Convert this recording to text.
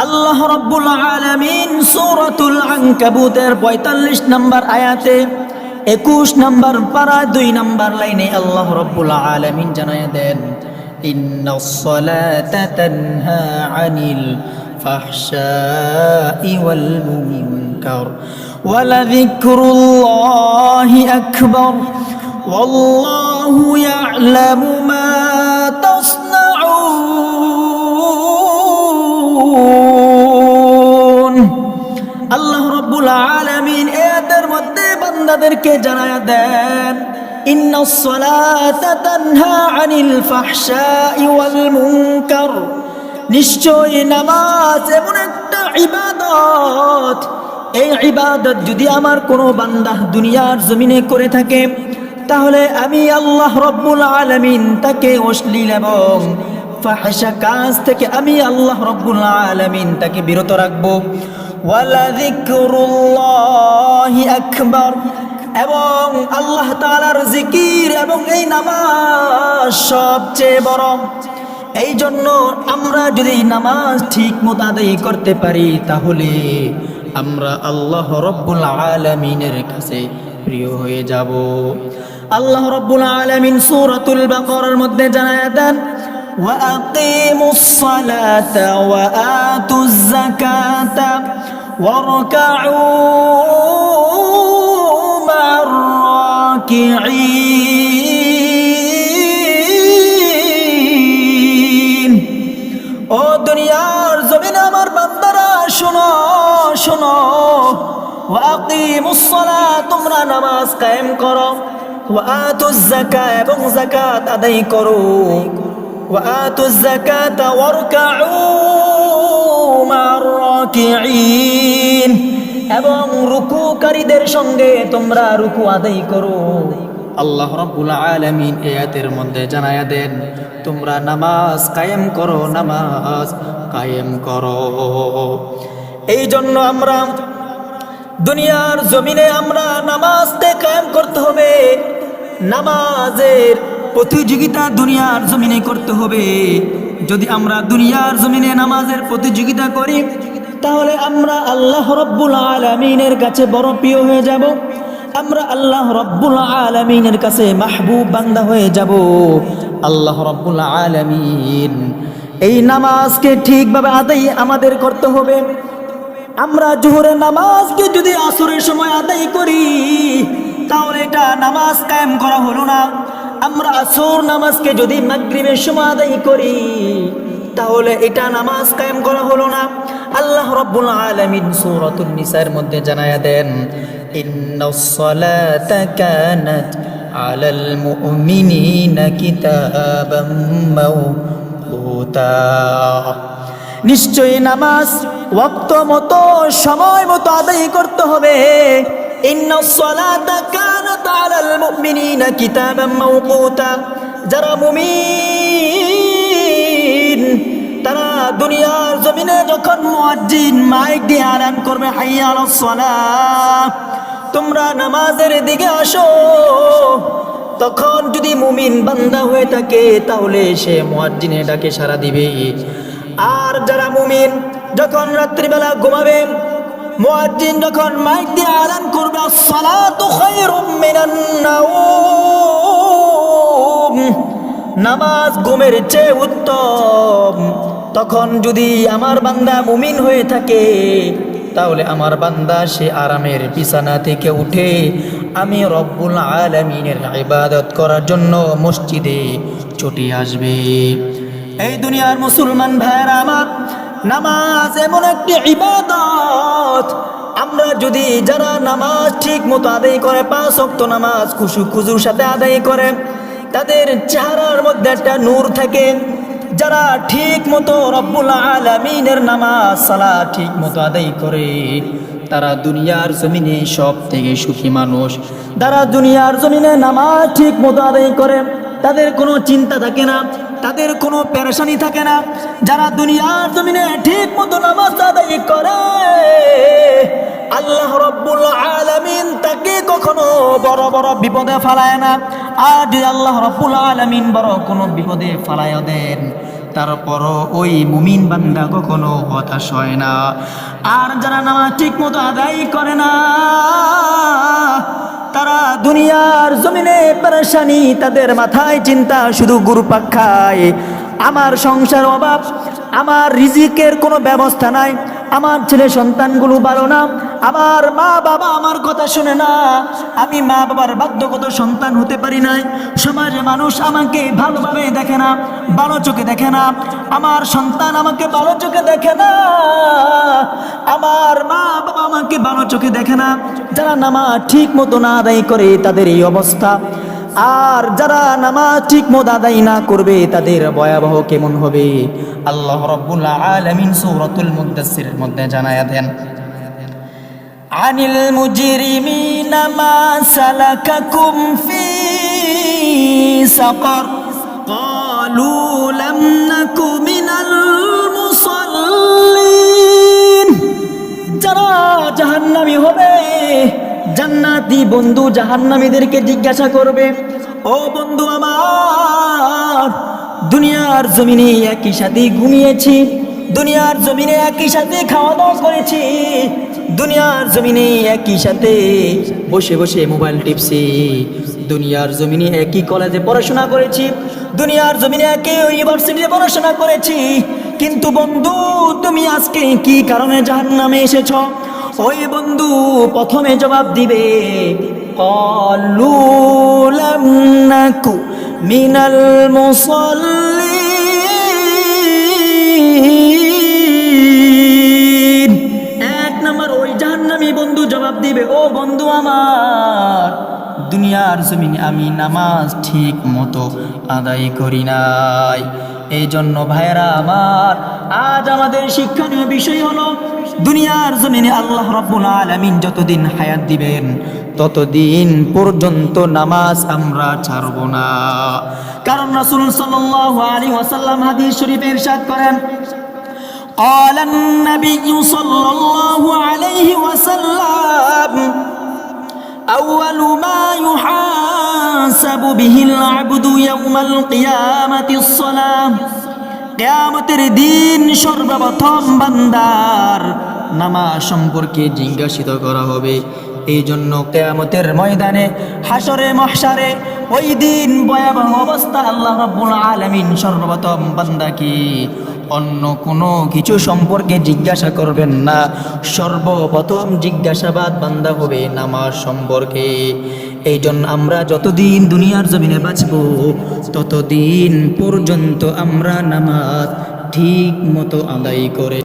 আল্লাহ রাব্বুল আলামিন সূরাতুল আনকাবুতের ৪৫ নম্বর আয়াতে ২১ নম্বর পারা ২ নম্বর লাইনে আল্লাহ রাব্বুল আলামিন জানায়া দেন, ইন্নাস সালাতা তানহা আনিল ফাহশাই ওয়াল মুনকার ওয়ালাযিকরুল্লাহি আকবার ওয়াল্লাহু ইয়া'লামু মা তাসনাউন। আল্লাহ রাব্বুল আলামিন এদের মধ্যে বান্দাদেরকে জানায়া দেন, ইন্নাস সালাতা তানহা আনিল ফাহশাই ওয়াল মুনকার, নিশ্চয় নামাজ এমন একটা ইবাদত, এই ইবাদত যদি আমার কোনো বান্দা দুনিয়ার জমিনে করে থাকে তাহলে আমি আল্লাহ রাব্বুল আলামিন তাকে অশ্লীল এবং ফাহশা কাজ থেকে আমি আল্লাহ রাব্বুল আলামিন তাকে বিরত রাখবো। ওয়ালাযিকরুল্লাহি আকবার, এবং আল্লাহ তাআলার জিকির এবং এই নামাজ সবচেয়ে বড়। এই জন্য আমরা যদি নামাজ ঠিক মতো আদায় করতে পারি তাহলে আমরা আল্লাহ রাব্বুল আলামিনের কাছে প্রিয় হয়ে যাব। আল্লাহ রাব্বুল আলামিন সূরাতুল বাকারার মধ্যে জানায়া দেন, ওয়া আকিমুস সালাতা ওয়া আতুজ যাকাতা ওয়ারকাউ মা'আর রাকিঈন। ও দুনিয়ার জমিনে আমার বান্দারা শোনো শোনো, ওয়া আকিমুস সালাত, তোমরা নামাজ কায়েম করো, ওয়া আতুজ যাকাত, এবং যাকাত আদায় করো, ওয়া আতুজ যাকাত ওয়ারকাউ মা'আর রাকিঈন, এবং রুকুকারীদের সঙ্গে তোমরা রুকু আদায় করো। আল্লাহ রাব্বুল আলামিন আয়াতের মধ্যে জানায়া দেন, তোমরা নামাজ কায়েম করো, নামাজ কায়েম করো। এই জন্য আমরা দুনিয়ার জমিনে আমরা নামাজকে কায়েম করতে হবে, নামাজের প্রতিযোগিতা দুনিয়ার জমিনে করতে হবে। যদি আমরা দুনিয়ার জমিনে নামাজের প্রতিযোগিতা করি তাহলে আমরা আল্লাহ রাব্বুল আলামিনের কাছে বড় প্রিয় হয়ে যাব, আমরা আল্লাহ রাব্বুল আলামিনের কাছে মাহবুব বান্দা হয়ে যাব। আল্লাহ রাব্বুল আলামিন এই নামাজকে ঠিকভাবে আদায় আমাদের করতে হবে। আমরা জোহরের নামাজকে যদি আসরের সময় আদায় করি তাহলে এটা নামাজ কায়েম করা হলো না। আমরা আসর নামাজকে যদি মাগরিবের সময় আদায় করি তাহলে এটা নামাজ কায়েম করা হলো না। আল্লাহ রাব্বুল আলামিন সূরাতুন নিসার মধ্যে জানায়া দেন, ইন্নাস সালাতা কানাত আলাল মুমিনিনা কিতাবাম মাওকুতা, নিশ্চয় নামাজ ওয়াক্ত মতো সময় মতো আদায় করতে হবে। ইন্নাস সালাতা কানাত আলাল মুমিনিনা কিতাবাম মাওকুতা, যারা মুমিন তারা দুনিয়ার জমিনে যখন মুয়াজ্জিন মাইক দিয়ে আলান করবে, হাইয়া আলাস সালাহ, তোমরা নামাজের দিকে আসো, তখন যদি মুমিন বান্দা হয়ে থাকে তাহলে সে মুয়াজ্জিনের ডাকে সাড়া দিবে। আর যারা মুমিন যখন রাত্রিবেলা ঘুমাবে, মুয়াজ্জিন যখন মাইক দিয়ে আলান করবে, আসসালাতু খায়রুম মিনান নাওম, নামাজ ঘুমের চেয়ে উত্তম, তখন যদি আমার বান্দা মুমিন হয়ে থাকে তাহলে আমার বান্দা সে আরামের বিছানা থেকে উঠে আমি রব্বুল আলামিনের ইবাদত করার জন্য মসজিদে ছুটে আসবে। এই দুনিয়ার মুসলমান ভাইরা আমার, নামাজ এমন একটি ইবাদত, আমরা যদি যারা নামাজ ঠিক মতো আদায় করে, ৫ ওয়াক্ত নামাজ খুশুর সাথে আদায় করে, তাদের চেহারার মধ্যে একটা নূর থাকে। যারা ঠিক মতো রব্বুল আলামিনের নামাজ সালাত ঠিক মতো আদায় করে তারা দুনিয়ার জমিনে সব থেকে সুখী মানুষ। যারা দুনিয়ার জমিনে নামাজ ঠিক মতো আদায় করে তাদের কোনো চিন্তা থাকে না, তাদের কোনো পেরেশানি থাকে না। যারা দুনিয়ার জমিনে ঠিক মতো নামাজ আদায় করে আল্লাহ রাব্বুল আলামিন তাকে কখনো বড় বড় বিপদে ফেলায় না। আর যদি আল্লাহ রাব্বুল আলামিন বড় কোনো বিপদে ফেলায় দেন তারপরও ওই মুমিন বান্দা কখনো হতাশ হয় না। আর যারা নামাজ ঠিক মতো আদায় করে না, তারা দুনিয়ার জমিনে পেরেশানি, তাদের মাথায় চিন্তা শুধু ঘুরপাক খায়। আমার সংসার অভাব, আমার রিজিকের কোনো ব্যবস্থা নাই, আমার ছেলে সন্তানগুলো ভালো না, আমার মা বাবা আমার কথা শুনে না, আমি মা বাবার বাধ্যগত সন্তান হতে পারি নাই, সমাজে মানুষ আমাকে ভালোভাবে দেখে না, ভালো চোখে দেখে না, আমার সন্তান আমাকে ভালো চোখে দেখে না, আমার মা বাবা আমাকে ভালো চোখে দেখে না। যারা নামাজ ঠিক মতো না আদায় করে তাদের এই অবস্থা। আর যারা নামাজ ঠিক মতো আদায় না করবে তাদের ভয়াবহ কেমন হবে আল্লাহ রাব্বুল আলামিন সূরাতুল মুদ্দাসসিরের মধ্যে জানায়া দেন, আনিল মুজরিমিনা মা সালাকাকুম ফি সাকার ক্বালু লাম নাকু মিনাল মুসাল্লিন। যারা জাহান্নামী হবে, জান্নাতি বন্ধু জাহান্নামীদেরকে জিজ্ঞাসা করবে, ও বন্ধু আমার, দুনিয়ার জমিনে একই সাথে ঘুমিয়েছি, দুনিয়ার জমিনে একই সাথে খাওয়া দাওয়া করেছি, দুনিয়ার জমিনে একই সাথে বসে বসে মোবাইল টিপছি, দুনিয়ার জমিনে একই কলেজে পড়াশোনা করেছি, দুনিয়ার জমিনে একই ইউনিভার্সিটিতে পড়াশোনা করেছি, কিন্তু বন্ধু তুমি আজকে কি কারণে জাহান্নামে এসেছ? ওই বন্ধু প্রথমে জবাব দিবে, ক্বালু লাম নাকু মিনাল মুসাল্লিন। এক নম্বর ওই জাহান্নামী বন্ধু জবাব দিবে, ও বন্ধু আমার, দুনিয়ার জমিনে আমি নামাজ ঠিক মতো আদায় করি নাই। এই জন্য ভাইয়েরা আমার, আজ আমাদের শিক্ষণীয় বিষয় হলো, দুনিয়ার জমিনে আল্লাহ রাব্বুল আলামিন যতদিন হায়াত দিবেন ততদিন পর্যন্ত নামাজ আমরা ছাড়ব না। কারণ রাসূল সাল্লাল্লাহু আলাইহি ওয়াসাল্লাম হাদিস শরীফে ইরশাদ করেন, قال النبي صلى الله عليه وسلم أول ما يحاسب به العبد يوم القيامة الصلاة। কিয়ামতের দিন সর্বপ্রথম বান্দার নামাজ সম্পর্কে জিজ্ঞাসিত করা হবে। এই জন্য কিয়ামতের ময়দানে, হাসরে মহশারে, ওই দিন ভয়াবহ অবস্থা, আল্লাহ রাব্বুল আলামিন সর্বপ্রথম বান্দাকে অন্য কোনো কিছু সম্পর্কে জিজ্ঞাসা করবেন না, সর্বপ্রথম জিজ্ঞাসাবাদ বান্দা হবে নামাজ সম্পর্কে। এই জন্য আমরা যতদিন দুনিয়ার জমিনে বাঁচব ততদিন পর্যন্ত আমরা নামাজ ঠিক মতো আদায় করে